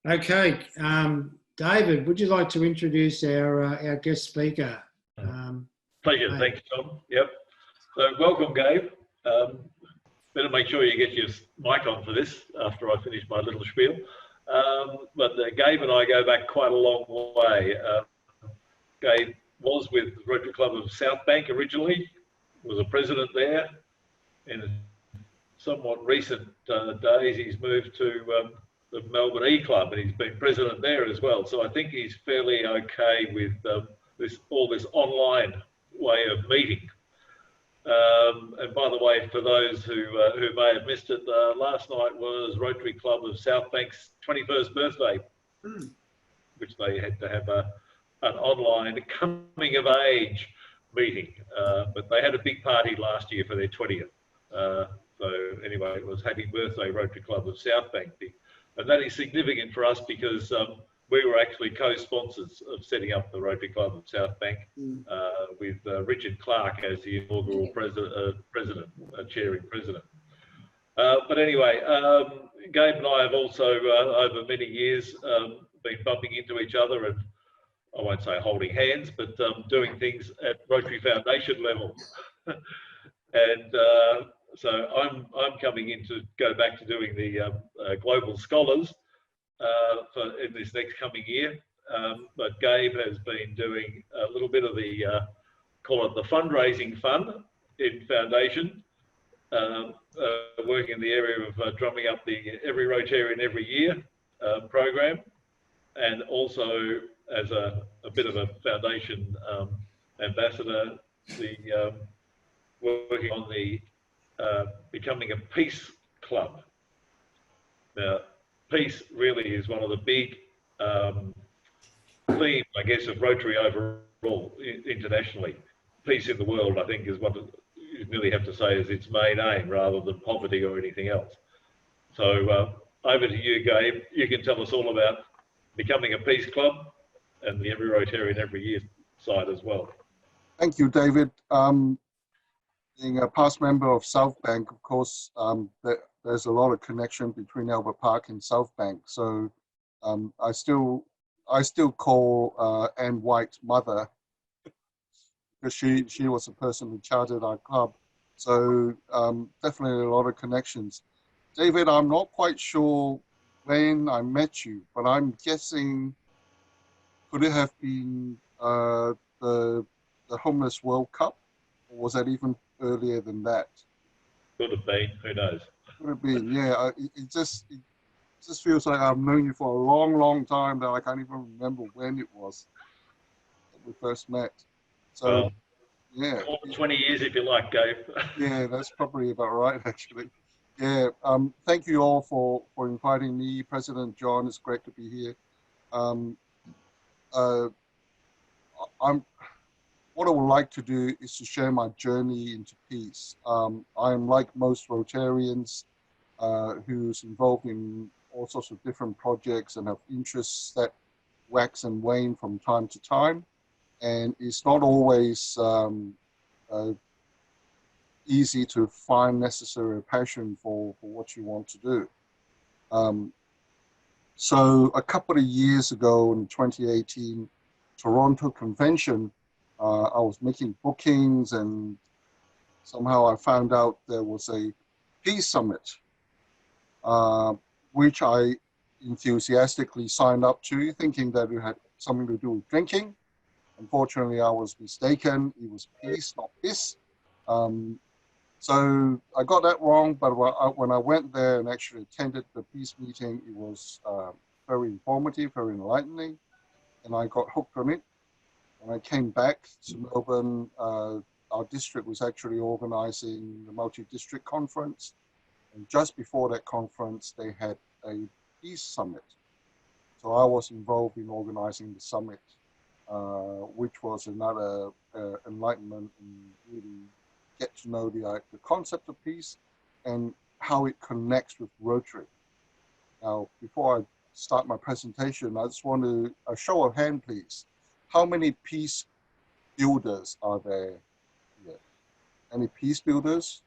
Okay, David, would you like to introduce our guest speaker? Pleasure, thanks, Tom. Yep. So welcome, Gabe. Better make sure you get your mic on for this after I finish my little spiel. But Gabe and I go back quite a long way. Gabe was with the Rotary Club of South Bank originally, was a president there. In somewhat recent days, he's moved to the Melbourne E Club, and he's been president there as well. So I think he's fairly okay with all this online way of meeting. And by the way, for those who may have missed it, last night was Rotary Club of South Bank's 21st birthday, which they had to have an online coming of age meeting. But they had a big party last year for their 20th. So anyway, it was happy birthday Rotary Club of South Bank. And that is significant for us because we were actually co-sponsors of setting up the Rotary Club of South Bank with Richard Clark as the inaugural chairing president. But anyway, Gabe and I have also, over many years, been bumping into each other and I won't say holding hands, but doing things at Rotary Foundation level. And so I'm coming in to go back to doing the Global Scholars in this next coming year. But Gabe has been doing a little bit of the, call it the fundraising fund in Foundation, working in the area of drumming up the Every Rotarian Every Year program, and also as a bit of a Foundation ambassador, working on the becoming a peace club. Now, peace really is one of the big themes, I guess, of Rotary overall, internationally. Peace in the world, I think, is what you really have to say is its main aim, rather than poverty or anything else. So over to you, Gabe. You can tell us all about becoming a peace club and the Every Rotarian Every Year side as well. Thank you, David. Being a past member of South Bank, of course, there's a lot of connection between Albert Park and South Bank. So I still call Anne White mother, because she was the person who chartered our club. So definitely a lot of connections. David, I'm not quite sure when I met you, but I'm guessing, could it have been the Homeless World Cup, or was that even earlier than that? Could have been, who knows? Could have been, yeah. It just feels like I've known you for a long, long time that I can't even remember when it was that we first met. So, yeah. 20 years if you like, Gabe. Yeah, that's probably about right, actually. Yeah, thank you all for inviting me, President John. It's great to be here. What I would like to do is to share my journey into peace. I'm like most Rotarians who's involved in all sorts of different projects and have interests that wax and wane from time to time. And it's not always easy to find necessary passion for what you want to do. So a couple of years ago in 2018, Toronto Convention, I was making bookings and somehow I found out there was a peace summit, which I enthusiastically signed up to, thinking that it had something to do with drinking. Unfortunately, I was mistaken. It was peace, not piss. So I got that wrong, but when I went there and actually attended the peace meeting, it was very informative, very enlightening, and I got hooked on it. When I came back to Melbourne, our district was actually organizing the multi-district conference. And just before that conference, they had a peace summit. So I was involved in organizing the summit, which was another enlightenment and really get to know the concept of peace and how it connects with Rotary. Now, before I start my presentation, I just want to, a show of hand, please. How many peace builders are there here? Any peace builders?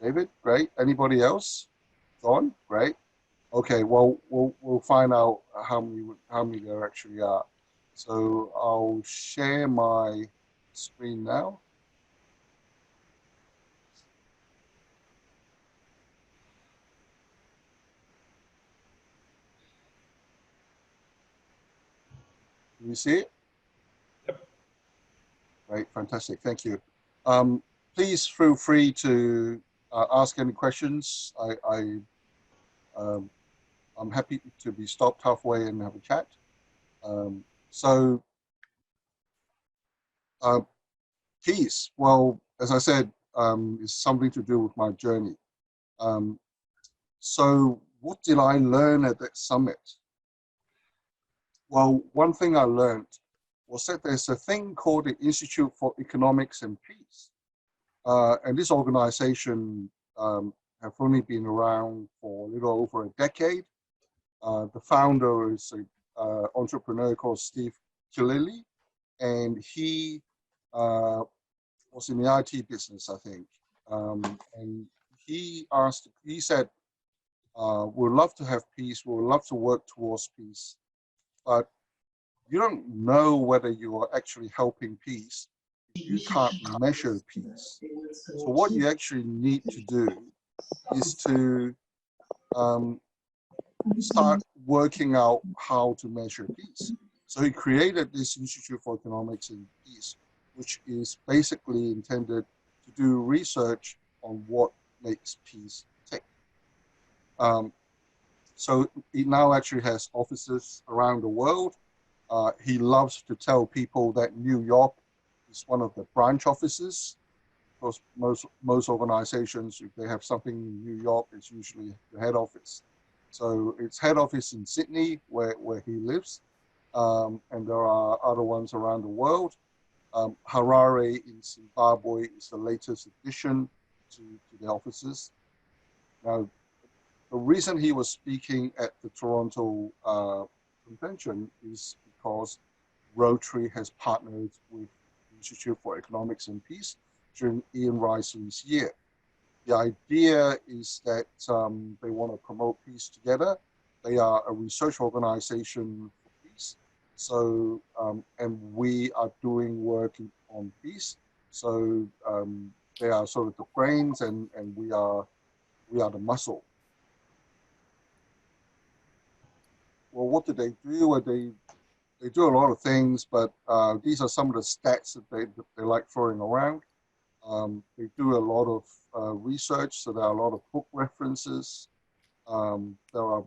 David, great. Anybody else? John, great. Okay, well, we'll find out how many there actually are. So I'll share my screen now. Can you see it? Yep. Right, fantastic, thank you. Please feel free to ask any questions. I'm happy to be stopped halfway and have a chat. So peace, well, as I said, is something to do with my journey. So what did I learn at that summit? Well, one thing I learned was that there's a thing called the Institute for Economics and Peace. And this organization have only been around for a little over a decade. The founder is an entrepreneur called Steve Kilili, and he was in the IT business, I think. And he said, we'd love to have peace, we'd love to work towards peace, but you don't know whether you are actually helping peace if you can't measure peace. So what you actually need to do is to start working out how to measure peace. So he created this Institute for Economics and Peace, which is basically intended to do research on what makes peace tick. So he now actually has offices around the world. He loves to tell people that New York is one of the branch offices, because most organizations, if they have something in New York, it's usually the head office. So it's head office in Sydney, where he lives, and there are other ones around the world. Harare in Zimbabwe is the latest addition to the offices. Now, the reason he was speaking at the Toronto convention is because Rotary has partnered with the Institute for Economics and Peace during Ian Risley's year. The idea is that they want to promote peace together. They are a research organization for peace. So, and we are doing work on peace. So they are sort of the brains, and we are the muscle. Well, what do they do? Well, they do a lot of things, but these are some of the stats that they like throwing around. They do a lot of research, so there are a lot of book references. There are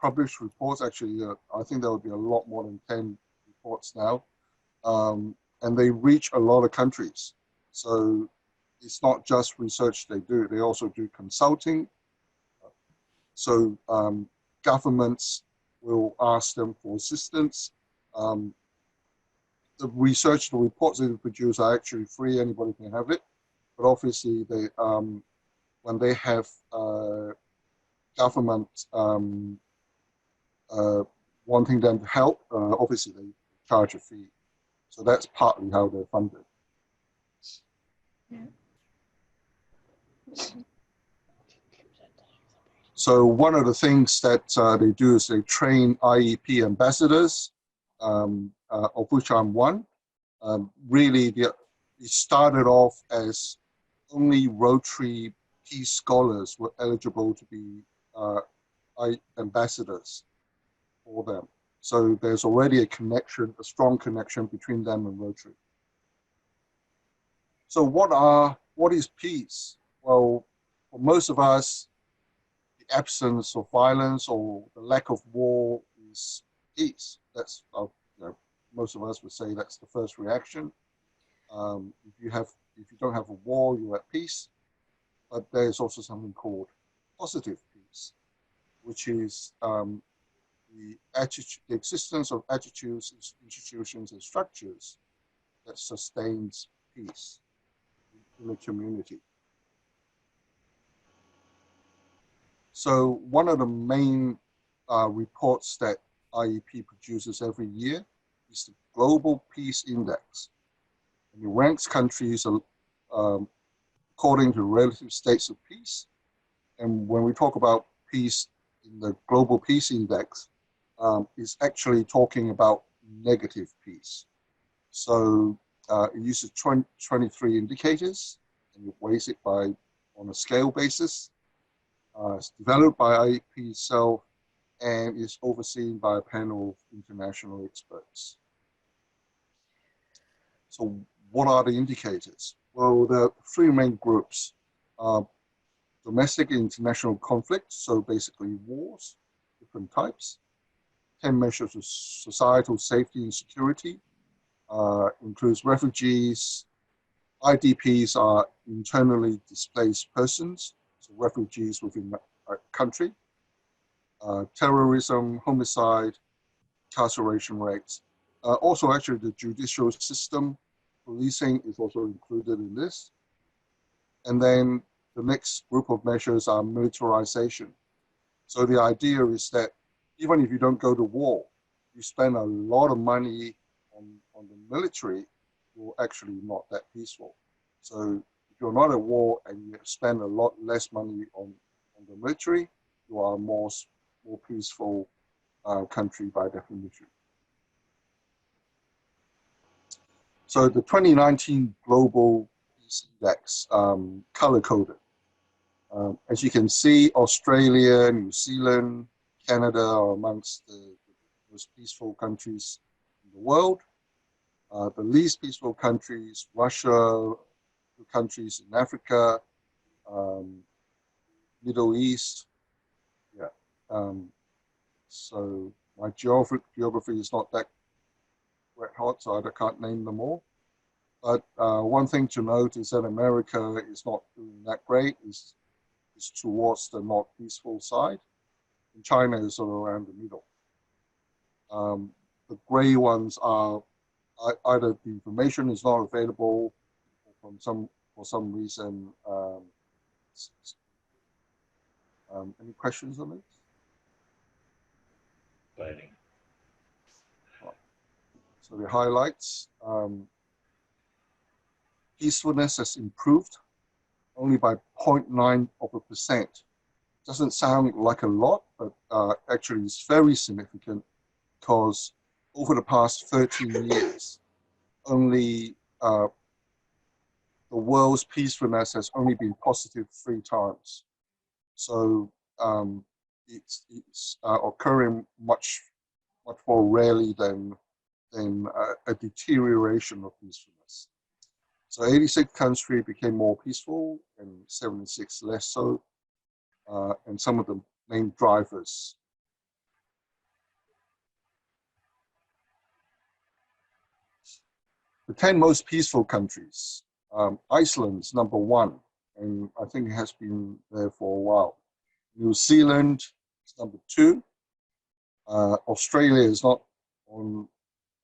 published reports. Actually, I think there will be a lot more than 10 reports now. And they reach a lot of countries. So it's not just research they do, they also do consulting. So governments will ask them for assistance. The research, the reports they produce are actually free, anybody can have it. But obviously, they when they have government wanting them to help, obviously they charge a fee. So that's partly how they're funded. So one of the things that they do is they train IEP ambassadors, of which I'm one. Really, it started off as only Rotary Peace Scholars were eligible to be ambassadors for them. So there's already a connection, a strong connection between them and Rotary. So what is peace? Well, for most of us, the absence of violence or the lack of war is peace. That's most of us would say that's the first reaction. If you don't have a war, you're at peace. But there's also something called positive peace, which is the existence of attitudes, institutions, and structures that sustains peace in a community. So one of the main reports that IEP produces every year is the Global Peace Index. And it ranks countries according to relative states of peace. And when we talk about peace, in the Global Peace Index is actually talking about negative peace. So it uses 23 indicators and it weighs it on a scale basis. It's developed by IEP itself and is overseen by a panel of international experts. So what are the indicators? Well, there are three main groups. Domestic and international conflict, so basically wars, different types. 10 measures of societal safety and security, includes refugees. IDPs are internally displaced persons, so refugees within a country. Terrorism, homicide, incarceration rates. Also, actually, the judicial system, policing is also included in this. And then the next group of measures are militarization. So the idea is that even if you don't go to war, you spend a lot of money on the military, you're actually not that peaceful. So if you're not at war and you spend a lot less money on the military, you are a more peaceful country by definition. So the 2019 Global Peace Index, color-coded. As you can see, Australia, New Zealand, Canada are amongst the most peaceful countries in the world. The least peaceful countries, Russia, countries in Africa, Middle East. Yeah. So my geography is not that red hot, so I can't name them all. But one thing to note is that America is not doing that great. It's towards the not peaceful side. And China is sort of around the middle. The gray ones are either the information is not available or for some reason. Any questions on this? Planning. So the highlights, peacefulness has improved only by 0.9%. Doesn't sound like a lot, but actually it's very significant because over the past 13 years, only the world's peacefulness has only been positive 3 times. So it's occurring much more rarely than a deterioration of peacefulness. So 86 countries became more peaceful and 76 less so. And some of the main drivers. The 10 most peaceful countries. Iceland's #1, and I think it has been there for a while. New Zealand is #2. Australia is not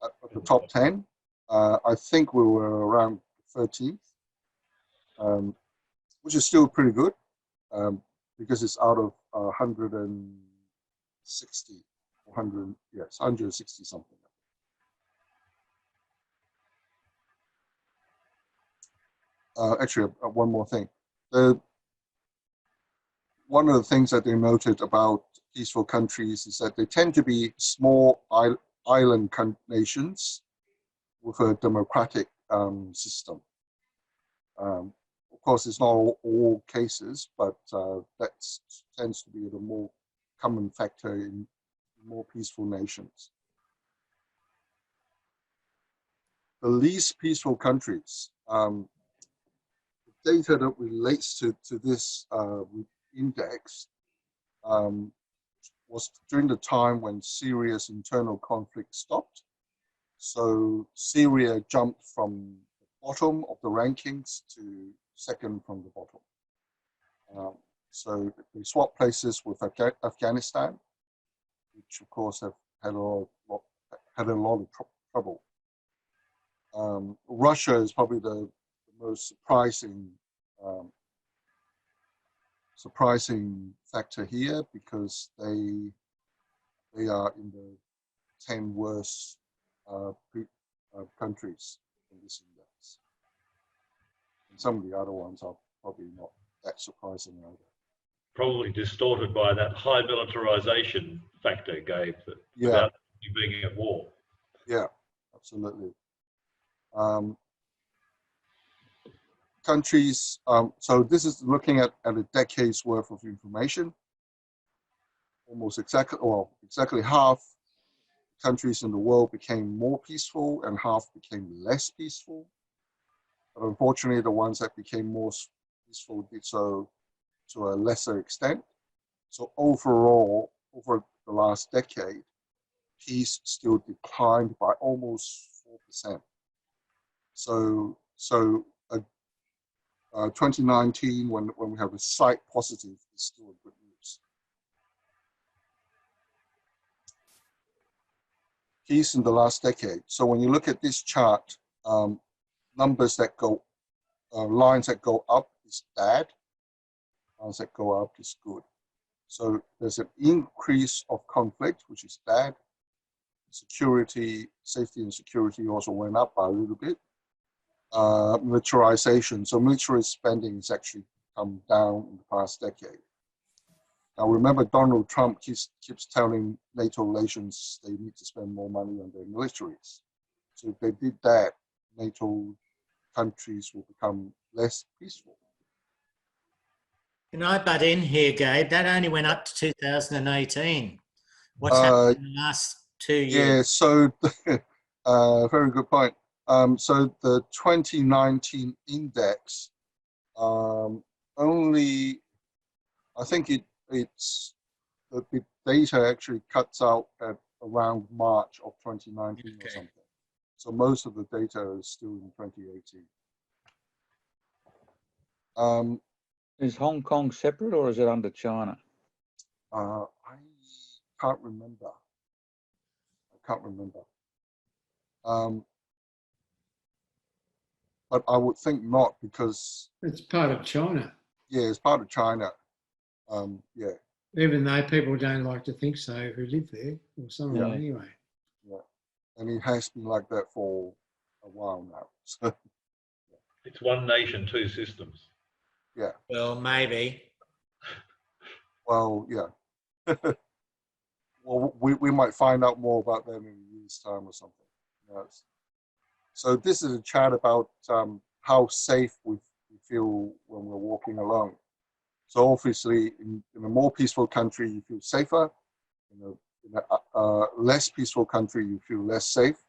at the top 10. I think we were around 13th, which is still pretty good. Because it's out of 160, 100, yes, 160 something. Actually, one more thing. One of the things that they noted about peaceful countries is that they tend to be small island nations with a democratic system. Of course, it's not all cases, but that tends to be the more common factor in more peaceful nations. The least peaceful countries, the data that relates to this index was during the time when Syria's internal conflict stopped. So Syria jumped from the bottom of the rankings to second from the bottom. So they swapped places with Afghanistan, which of course have had a lot of trouble. Russia is probably the most surprising factor here because they are in the 10 worst countries in this index. And some of the other ones are probably not that surprising either. probably distorted by that high militarization factor, Gabe, that Yeah. without you being at war. Yeah, absolutely. Countries, so this is looking at a decade's worth of information. Almost exactly, well, exactly half countries in the world became more peaceful and half became less peaceful. But unfortunately, the ones that became more peaceful did so to a lesser extent. So overall, over the last decade, peace still declined by almost 4%. So 2019, when we have a slight positive, is still good news. Peace in the last decade. So when you look at this chart, numbers that go, lines that go up is bad, lines that go up is good. So there's an increase of conflict, which is bad. Security, safety and security also went up by a little bit. Militarization, so military spending has actually come down in the past decade. Now remember, Donald Trump keeps telling NATO nations they need to spend more money on their militaries. So if they did that, NATO countries will become less peaceful. Can I butt in here, Gabe? That only went up to 2018. What's happened in the last 2 years? Yeah, so very good point. So the 2019 index, only, I think it's the data actually cuts out at around March of 2019 or something. So most of the data is still in 2018. Is Hong Kong separate or is it under China? I can't remember. But I would think not, because It's part of China, yeah, it's part of China. Yeah, even though people don't like to think so who live there, or some of them anyway. yeah, and it has been like that for a while now. So It's one nation, two systems. yeah, Well, maybe. well, yeah. Well, we might find out more about them in a year's time or something. Yes. So this is a chat about how safe we feel when we're walking alone. So obviously, in a more peaceful country, you feel safer. In a less peaceful country, you feel less safe.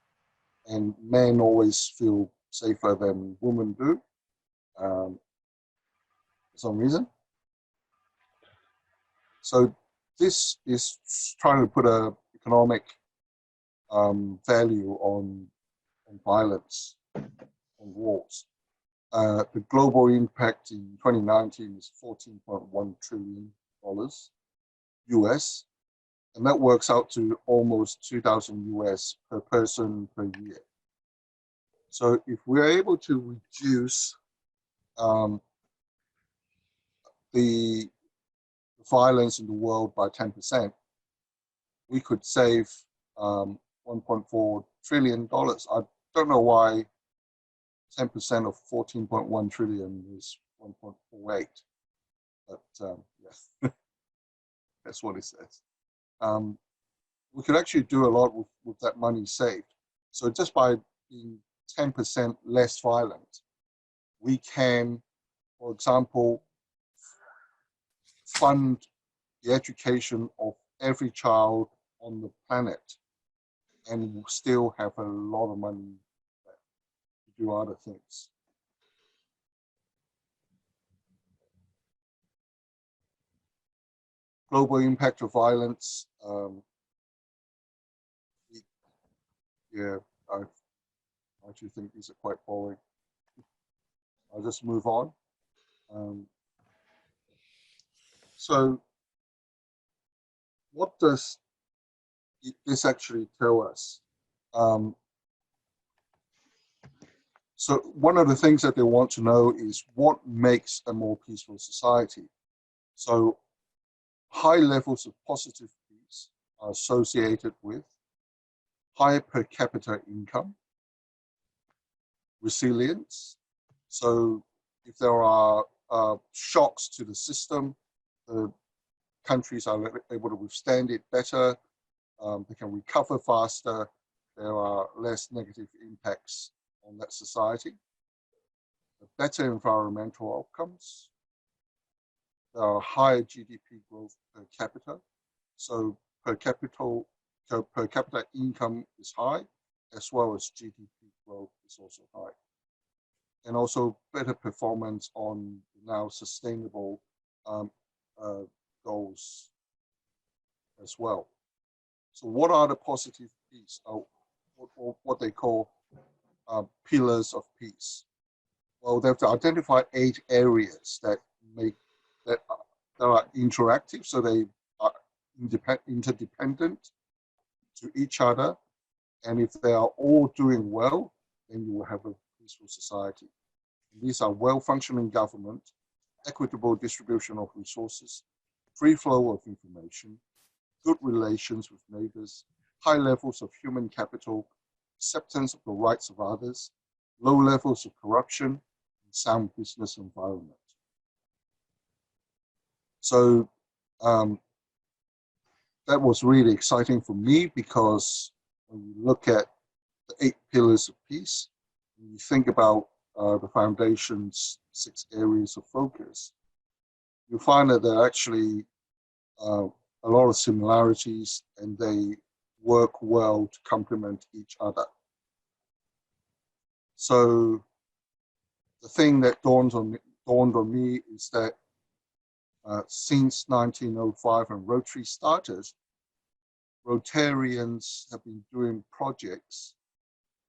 And men always feel safer than women do, for some reason. So this is trying to put a economic value on violence, on wars. The global impact in 2019 is $14.1 trillion US, and that works out to almost 2,000 US per person per year. So if we're able to reduce the violence in the world by 10%, we could save $1.4 trillion. I don't know why 10% of 14.1 trillion is 1.48, but yeah, that's what it says. We could actually do a lot with that money saved. So just by being 10% less violent, we can, for example, fund the education of every child on the planet, and we'll still have a lot of money to do other things. Global impact of violence. Yeah, I actually think these are quite boring. I'll just move on. So what does this actually tell us? So one of the things that they want to know is what makes a more peaceful society. So high levels of positive peace are associated with higher per capita income, resilience. So if there are shocks to the system, the countries are able to withstand it better. They can recover faster. There are less negative impacts on that society. Better environmental outcomes. There are higher GDP growth per capita. So per capita income is high, as well as GDP growth is also high. And also better performance on now sustainable goals as well. So what are the positive peace? What they call pillars of peace. Well, they've identified 8 areas that are interactive, so they are interdependent to each other. And if they are all doing well, then you will have a peaceful society. And these are well-functioning government, equitable distribution of resources, free flow of information, good relations with neighbors, high levels of human capital, acceptance of the rights of others, low levels of corruption, and sound business environment. So that was really exciting for me, because when you look at the 8 pillars of peace, when you think about the foundation's 6 areas of focus, you find that there are actually a lot of similarities, and they work well to complement each other. So the thing that dawned on me is that since 1905 when Rotary started, Rotarians have been doing projects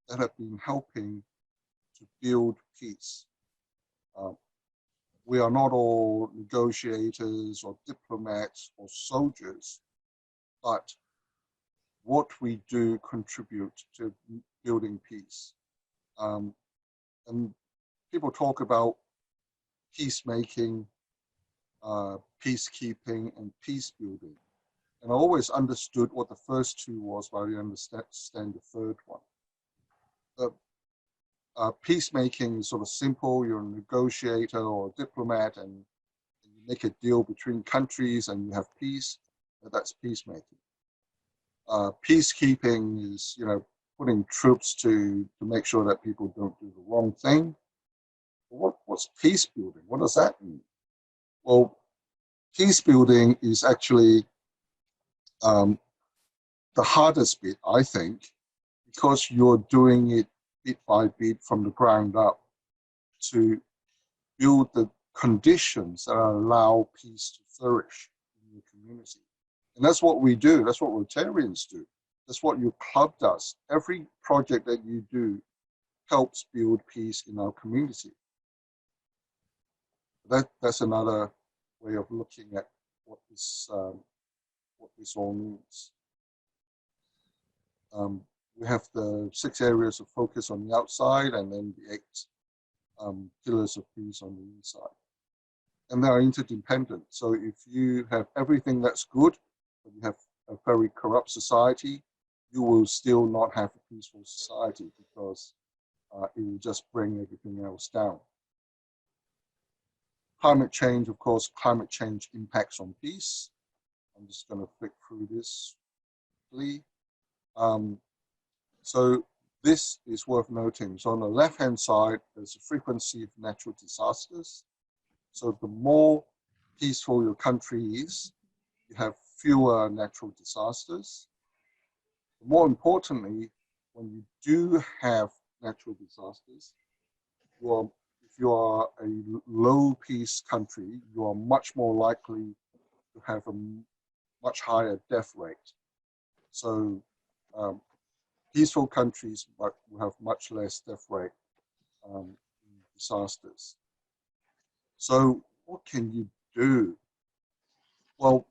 that have been helping to build peace. We are not all negotiators or diplomats or soldiers, but what we do contribute to building peace. And people talk about peacemaking, peacekeeping, and peace building. And I always understood what the first 2 was, but I didn't understand the third one. Peacemaking is sort of simple. You're a negotiator or a diplomat, and you make a deal between countries and you have peace. That's peacemaking. Peacekeeping is, putting troops to make sure that people don't do the wrong thing. What's peace building? What does that mean? Well, peace building is actually the hardest bit, I think, because you're doing it bit by bit from the ground up to build the conditions that allow peace to flourish in your community. And that's what we do. That's what Rotarians do. That's what your club does. Every project that you do helps build peace in our community. That's another way of looking at what this all means. We have the 6 areas of focus on the outside, and then the 8 pillars of peace on the inside. And they are interdependent. So if you have everything that's good, but you have a very corrupt society, you will still not have a peaceful society, because it will just bring everything else down. Climate change, of course, climate change impacts on peace. I'm just going to flick through this quickly. So this is worth noting. So on the left-hand side, there's a frequency of natural disasters. So the more peaceful your country is, you have fewer natural disasters. More importantly, when you do have natural disasters, if you are a low peace country, you are much more likely to have a much higher death rate. So peaceful countries will have much less death rate in disasters. So what can you do? Well,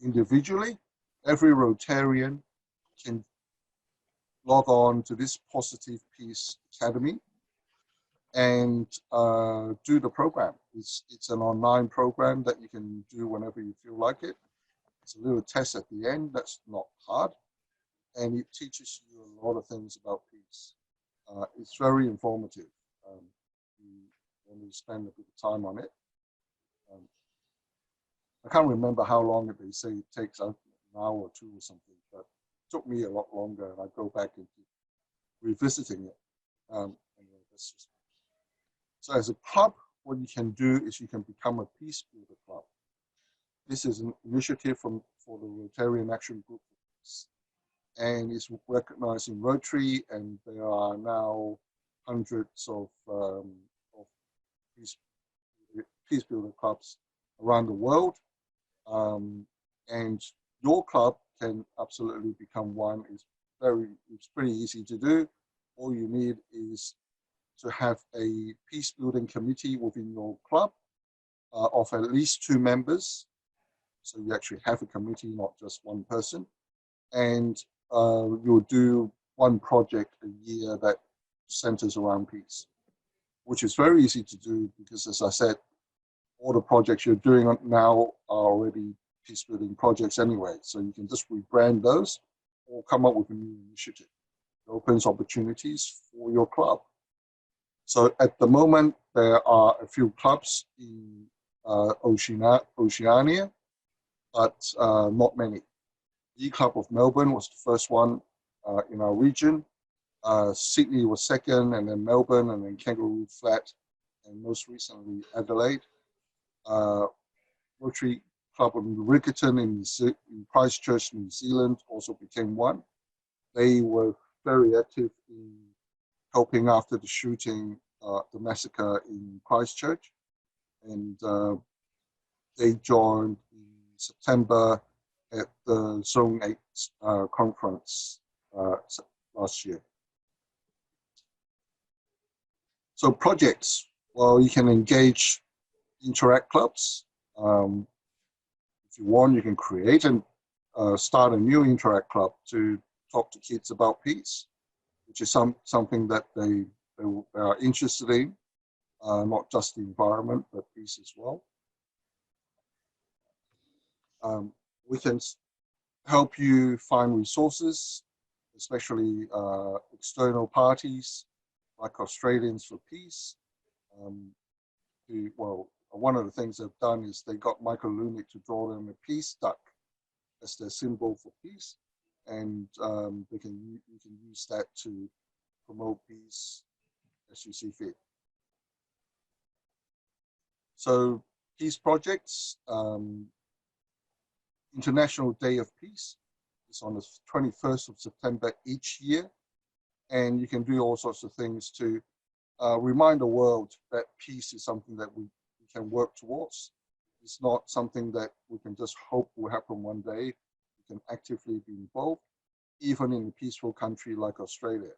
individually, every Rotarian can log on to this Positive Peace Academy and do the program. It's an online program that you can do whenever you feel like it. It's a little test at the end that's not hard, and it teaches you a lot of things about peace. It's very informative. You want to spend a bit of time on it. I can't remember how long they say it takes, an hour or two or something, but it took me a lot longer, and I go back into revisiting it. Anyway, that's just... So as a club, what you can do is you can become a peace builder club. This is an initiative for the Rotarian Action Group, and it's recognized in Rotary, and there are now hundreds of peace builder clubs around the world. And your club can absolutely become one. It's pretty easy to do. All you need is to have a peace building committee within your club of at least 2 members. So you actually have a committee, not just one person. And you'll do one project a year that centers around peace, which is very easy to do because, as I said, all the projects you're doing now are already peace building projects anyway. So you can just rebrand those or come up with a new initiative. It opens opportunities for your club. So at the moment, there are a few clubs in Oceania, but not many. The Club of Melbourne was the first one in our region. Sydney was second, and then Melbourne, and then Kangaroo Flat, and most recently Adelaide. Rotary Club of Riccarton in Christchurch, New Zealand also became one. They were very active in helping after the shooting, the massacre in Christchurch, and they joined in September at the Zone 8 conference last year. So projects, well, you can engage interact clubs. If you want, you can create and start a new interact club to talk to kids about peace, which is something that they are interested in, not just the environment, but peace as well. We can help you find resources, especially external parties like Australians for Peace. One of the things they've done is they got Michael Lunick to draw them a peace duck as their symbol for peace, and you can use that to promote peace as you see fit. So peace projects, International Day of Peace is on the 21st of September each year, and you can do all sorts of things to remind the world that peace is something that we can work towards. It's not something that we can just hope will happen one day. We can actively be involved, even in a peaceful country like Australia.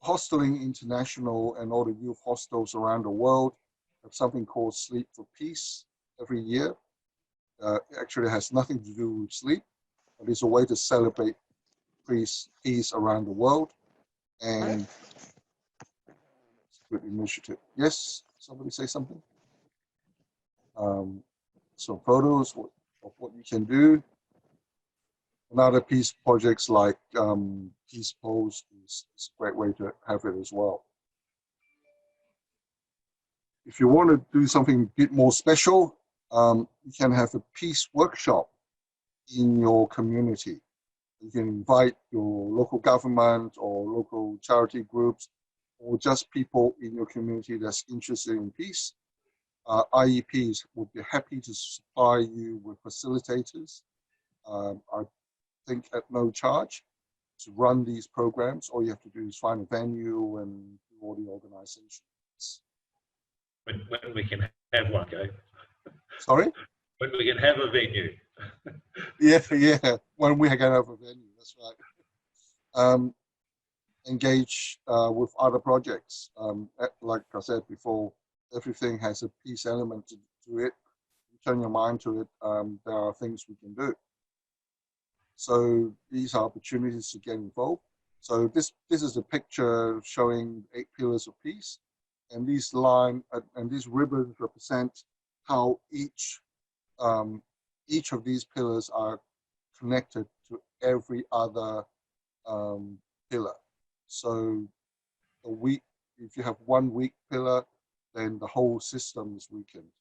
Hosteling International and all the youth hostels around the world have something called Sleep for Peace every year. It actually has nothing to do with sleep, but it's a way to celebrate peace around the world. And it's a good initiative. Yes, somebody say something? Some photos of what you can do. Another peace projects like Peace Post is a great way to have it as well. If you want to do something a bit more special, you can have a peace workshop in your community. You can invite your local government or local charity groups or just people in your community that's interested in peace. IEPs would be happy to supply you with facilitators. I think at no charge to run these programs. All you have to do is find a venue and do all the organizations. When we can have one, Gabe. Sorry? When we can have a venue. Yeah, when we can have a venue, that's right. Engage with other projects. Like I said before, everything has a peace element to it. You turn your mind to it, there are things we can do. So these are opportunities to get involved. So this is a picture showing 8 pillars of peace, and these ribbons represent how each of these pillars are connected to every other pillar. So if you have one weak pillar, then the whole system is weakened.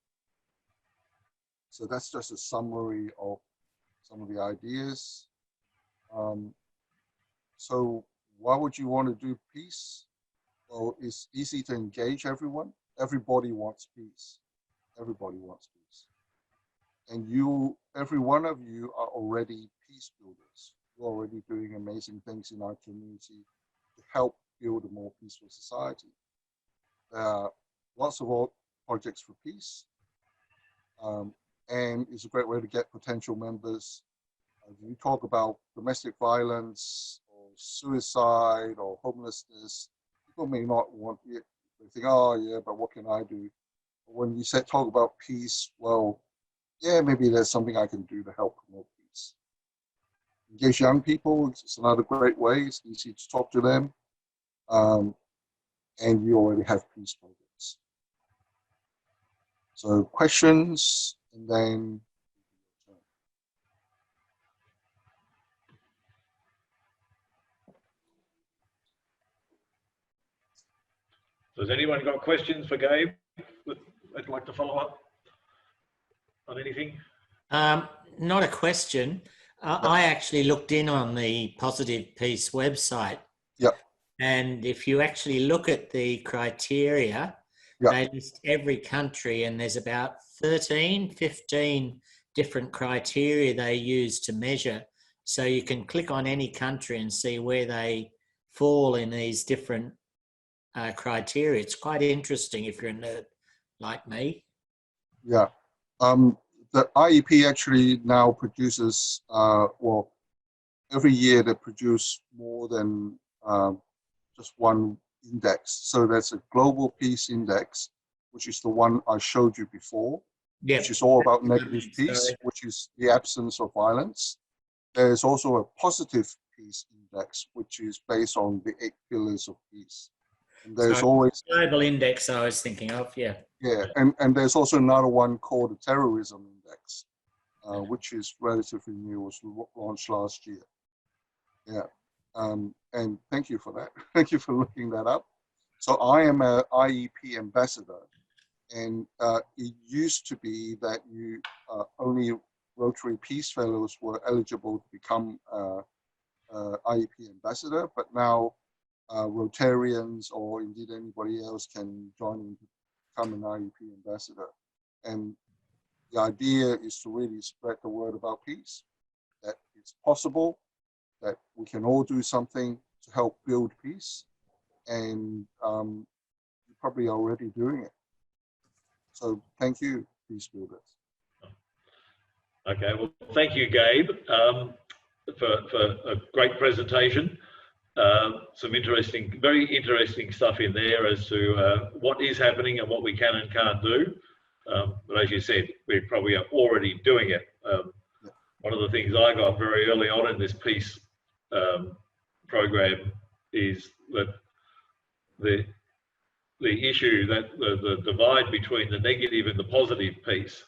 So that's just a summary of some of the ideas. So why would you want to do peace? Well, it's easy to engage everyone. Everybody wants peace. Everybody wants peace. And you, every one of you are already peace builders. You're already doing amazing things in our community to help build a more peaceful society. There are lots of projects for peace. And it's a great way to get potential members. If you talk about domestic violence or suicide or homelessness, people may not want it. They think, oh yeah, but what can I do? But when you talk about peace, well, yeah, maybe there's something I can do to help promote peace. Engage young people, it's another great way. It's easy to talk to them. And you already have peace programs. So questions, and then Has anyone got questions for Gabe that they'd like to follow up on anything? Not a question. I actually looked in on the Positive Peace website. Yep. And if you actually look at the criteria, Yep. they list every country, and there's about 13, 15 different criteria they use to measure. So you can click on any country and see where they fall in these different criteria. It's quite interesting if you're a nerd like me. Yeah. The IEP actually now produces, well, every year they produce more than just one index. So there's a global peace index, which is the one I showed you before, Yeah. which is all about negative peace, which is the absence of violence. There's also a positive peace index, which is based on the 8 pillars of peace. And there's always global index I was thinking of, yeah. Yeah, and there's also another one called the terrorism index, which is relatively new, was launched last year. Yeah, and thank you for that. Thank you for looking that up. So I am an IEP ambassador, and it used to be that you only Rotary Peace Fellows were eligible to become IEP ambassador, but now Rotarians or indeed anybody else can join in to become an IEP ambassador. And the idea is to really spread the word about peace, that it's possible, that we can all do something to help build peace, and you're probably already doing it. So thank you, peace builders. Okay, well, thank you, Gabe, for a great presentation. Some interesting, very interesting stuff in there as to what is happening and what we can and can't do. But as you said, we probably are already doing it. One of the things I got very early on in this peace program is that the issue, that the divide between the negative and the positive piece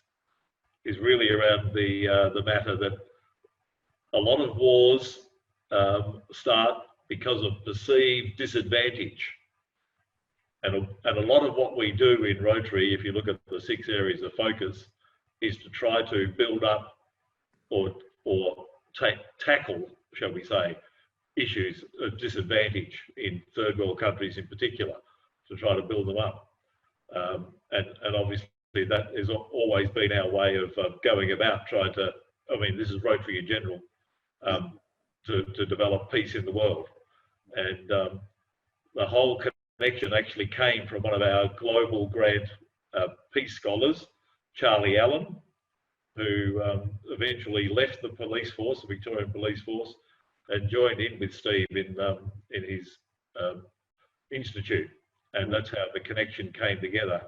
is really around the matter that a lot of wars start because of perceived disadvantage. And a lot of what we do in Rotary, if you look at the 6 areas of focus, is to try to build up or tackle, shall we say, issues of disadvantage in third world countries in particular, to try to build them up. And obviously that has always been our way of going about trying to, I mean, this is Rotary in general, to develop peace in the world. And the whole connection actually came from one of our global grant peace scholars, Charlie Allen, who eventually left the police force, the Victorian Police Force, and joined in with Steve in his institute. And that's how the connection came together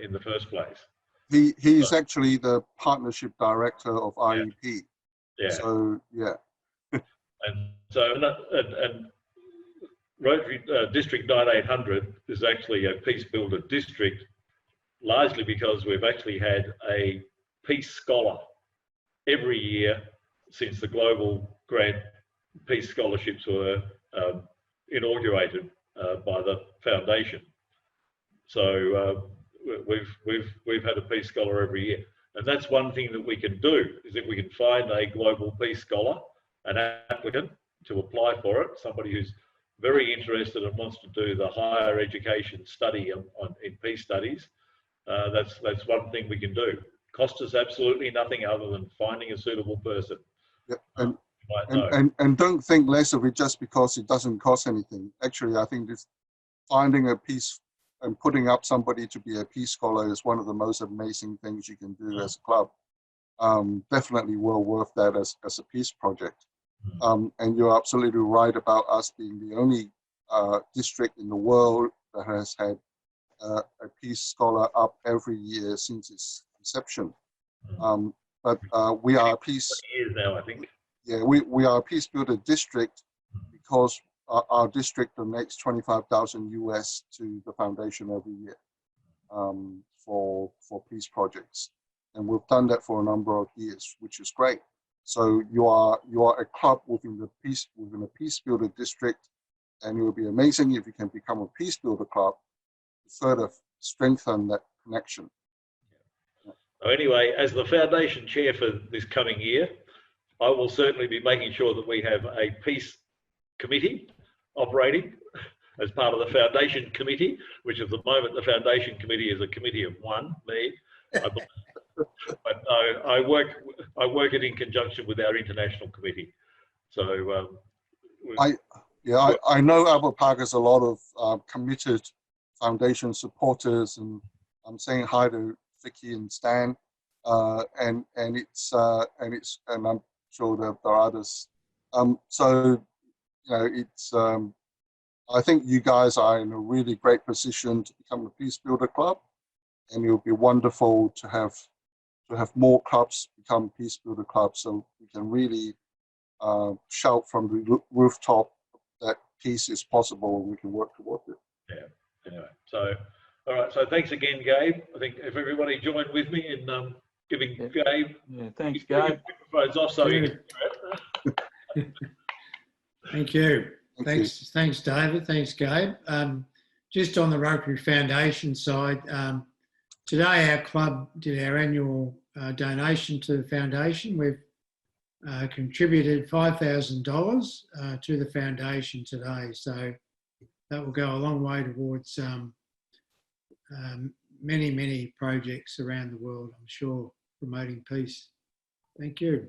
in the first place. He's actually the partnership director of IEP. Yeah. So, yeah. And so, and Rotary District 9800 is actually a peace builder district, largely because we've actually had a peace scholar every year since the global grant peace scholarships were inaugurated by the foundation. So we've had a Peace Scholar every year. And that's one thing that we can do, is that we can find a global Peace Scholar, an applicant to apply for it, somebody who's very interested and wants to do the higher education study in peace studies. That's one thing we can do. Cost us absolutely nothing other than finding a suitable person. Yep. And don't think less of it just because it doesn't cost anything. Actually, I think this finding a peace and putting up somebody to be a Peace Scholar is one of the most amazing things you can do as a club. Definitely well worth that as a peace project. And you're absolutely right about us being the only district in the world that has had a Peace Scholar up every year since its inception. But we are a peace. Years now, I think. Yeah, we are a peace builder district because our district donates $25,000 US to the foundation every year for peace projects, and we've done that for a number of years, which is great. So you are a club within a peace builder district, and it would be amazing if you can become a peace builder club to further strengthen that connection. So anyway, as the foundation chair for this coming year, I will certainly be making sure that we have a peace committee operating as part of the foundation committee, which at the moment the foundation committee is a committee of one, me. But I work it in conjunction with our international committee. So I know Albert Park has a lot of committed foundation supporters, and I'm saying hi to Vicky and Stan, and I'm sure that there are others. So you know, it's I think you guys are in a really great position to become a Peace Builder club, and it would be wonderful to have more clubs become Peace Builder clubs, so we can really shout from the rooftop that peace is possible and we can work towards it. Yeah. Anyway, so all right. So thanks again, Gabe. I think if everybody joined with me in giving Gabe. Yeah, thanks, Gabe. Microphones off so he Thank you. Thanks, David. Thanks, Gabe. Just on the Rotary Foundation side, today our club did our annual donation to the foundation. We've contributed $5,000 to the foundation today, so that will go a long way towards many projects around the world, I'm sure, promoting peace. Thank you.